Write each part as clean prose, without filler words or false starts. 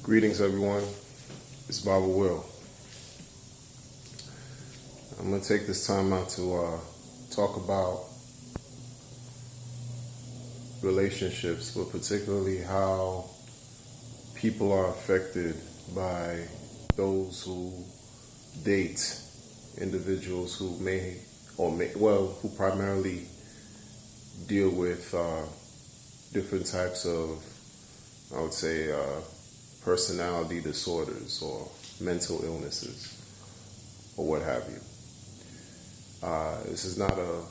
Greetings, everyone. It's Baba Will. I'm going to take this time out to talk about relationships, but particularly how people are affected by those who date individuals who who primarily deal with different types of, I would say, personality disorders or mental illnesses or what have you. This is not a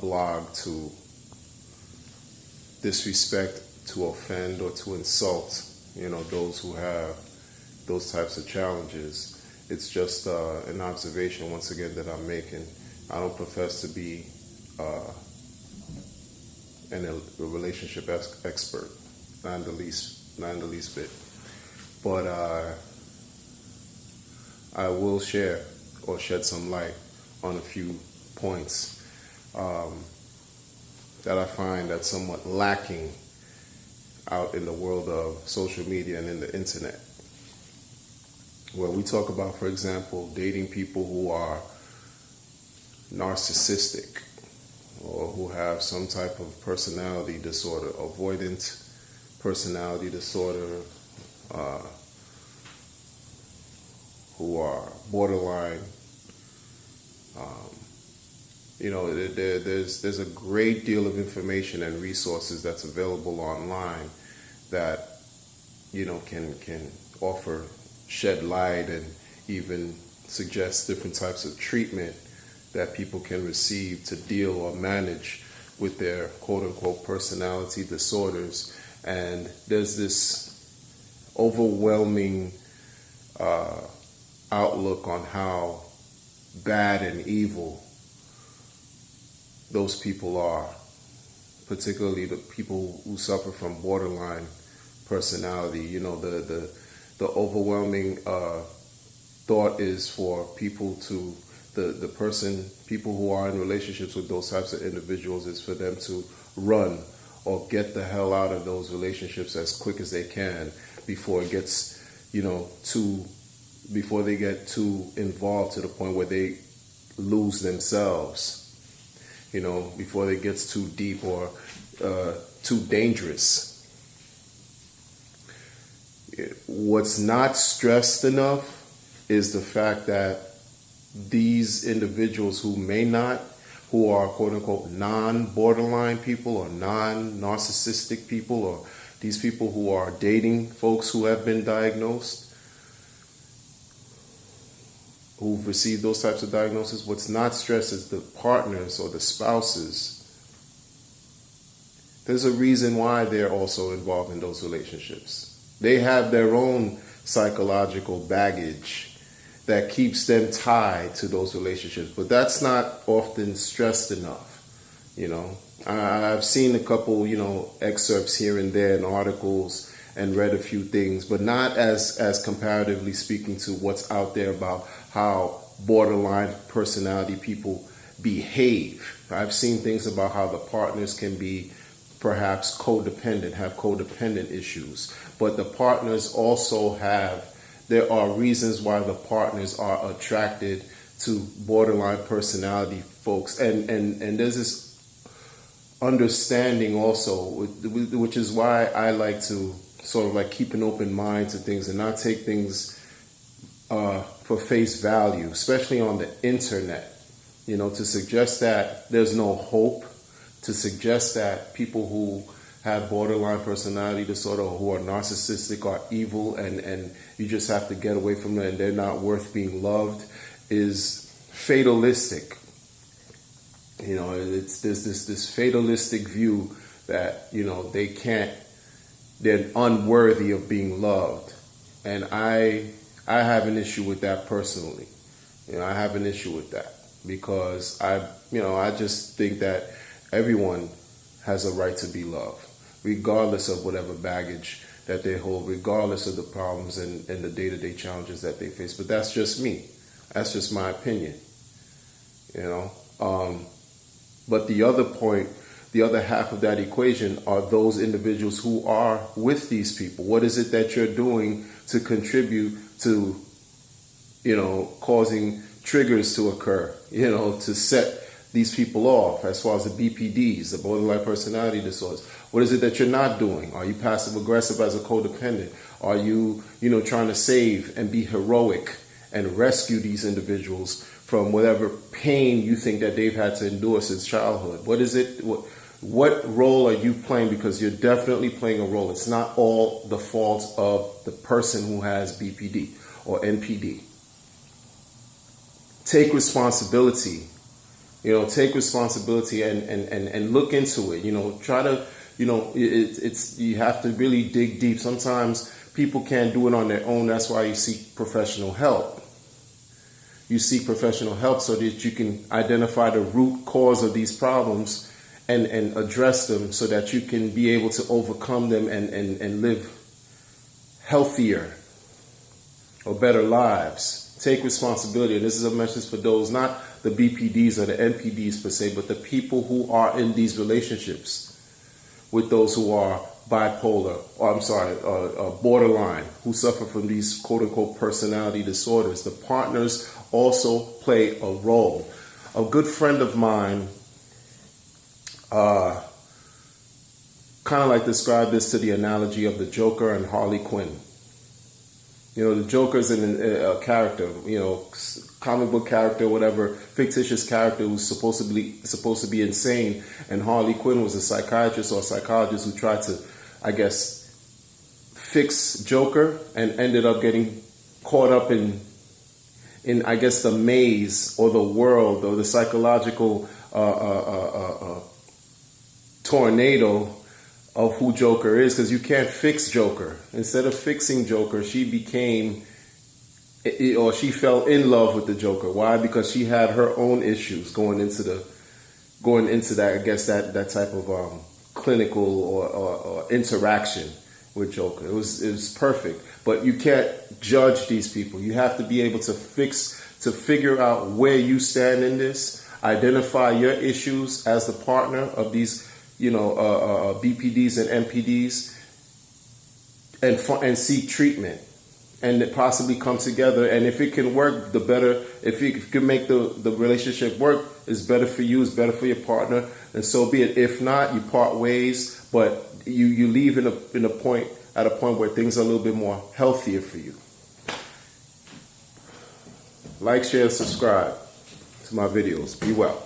blog to disrespect, to offend, or to insult, those who have those types of challenges. It's just an observation, once again, that I'm making. I don't profess to be a relationship expert, not in the least bit. But I will share or shed some light on a few points that I find that's somewhat lacking out in the world of social media and in the internet. Where we talk about, for example, dating people who are narcissistic or who have some type of personality disorder, avoidant personality disorder, who are borderline. There's a great deal of information and resources that's available online that can shed light and even suggest different types of treatment that people can receive to deal or manage with their quote-unquote personality disorders. And there's this overwhelming outlook on how bad and evil those people are, particularly the people who suffer from borderline personality. The overwhelming thought is for people to people who are in relationships with those types of individuals is for them to run or get the hell out of those relationships as quick as they can before it gets, before they get too involved to the point where they lose themselves, before it gets too deep or too dangerous. What's not stressed enough is the fact that these individuals who are quote-unquote non-borderline people or non-narcissistic people, or these people who are dating folks who have been diagnosed, who've received those types of diagnoses, what's not stressed is the partners or the spouses. There's a reason why they're also involved in those relationships. They have their own psychological baggage that keeps them tied to those relationships. But that's not often stressed enough. I've seen a couple, excerpts here and there in articles and read a few things, but not as comparatively speaking to what's out there about how borderline personality people behave. I've seen things about how the partners can be perhaps codependent, have codependent issues, but the partners also there are reasons why the partners are attracted to borderline personality folks. And there's this understanding also, which is why I like to sort of like keep an open mind to things and not take things for face value, especially on the internet. To suggest that there's no hope, to suggest that people who have borderline personality disorder or who are narcissistic are evil and you just have to get away from them and they're not worth being loved is fatalistic. There's this fatalistic view that, they're unworthy of being loved. And I have an issue with that personally. I have an issue with that because I just think that everyone has a right to be loved, regardless of whatever baggage that they hold, regardless of the problems and the day-to-day challenges that they face. But that's just me. That's just my opinion. But the other point the other half of that equation are those individuals who are with these people. What is it that you're doing to contribute to, causing triggers to occur, to set these people off as far as the BPDs, the borderline personality disorders? What is it that you're not doing? Are you passive aggressive as a codependent? Are you, trying to save and be heroic and rescue these individuals from whatever pain you think that they've had to endure since childhood? What is it? What role are you playing? Because you're definitely playing a role. It's not all the fault of the person who has BPD or NPD. Take responsibility. Take responsibility and look into it. Try to, it's you have to really dig deep. Sometimes people can't do it on their own. That's why you seek professional help. You seek professional help so that you can identify the root cause of these problems and address them so that you can be able to overcome them and live healthier or better lives. Take responsibility. And this is a message for those, not the BPDs or the NPDs per se, but the people who are in these relationships with those who are bipolar, or borderline, who suffer from these quote-unquote personality disorders. The partners also play a role. A good friend of mine kind of like described this to the analogy of the Joker and Harley Quinn. The Joker is a character, comic book character, whatever, fictitious character who's supposed to be insane, and Harley Quinn was a psychiatrist or a psychologist who tried to, I guess, fix Joker and ended up getting caught up in I guess the maze or the world or the psychological tornado of who Joker is, because you can't fix Joker. Instead of fixing Joker, she fell in love with the Joker. Why? Because she had her own issues going into that, I guess, that type of clinical or interaction with Joker. It was perfect. But you can't judge these people. You have to be able to figure out where you stand in this, identify your issues as the partner of these BPDs and NPDs, and seek treatment, and possibly come together. And if it can work, the better. If you can make the relationship work, it's better for you, it's better for your partner, and so be it. If not, you part ways, but you leave at a point where things are a little bit more healthier for you. Like, share, subscribe to my videos. Be well.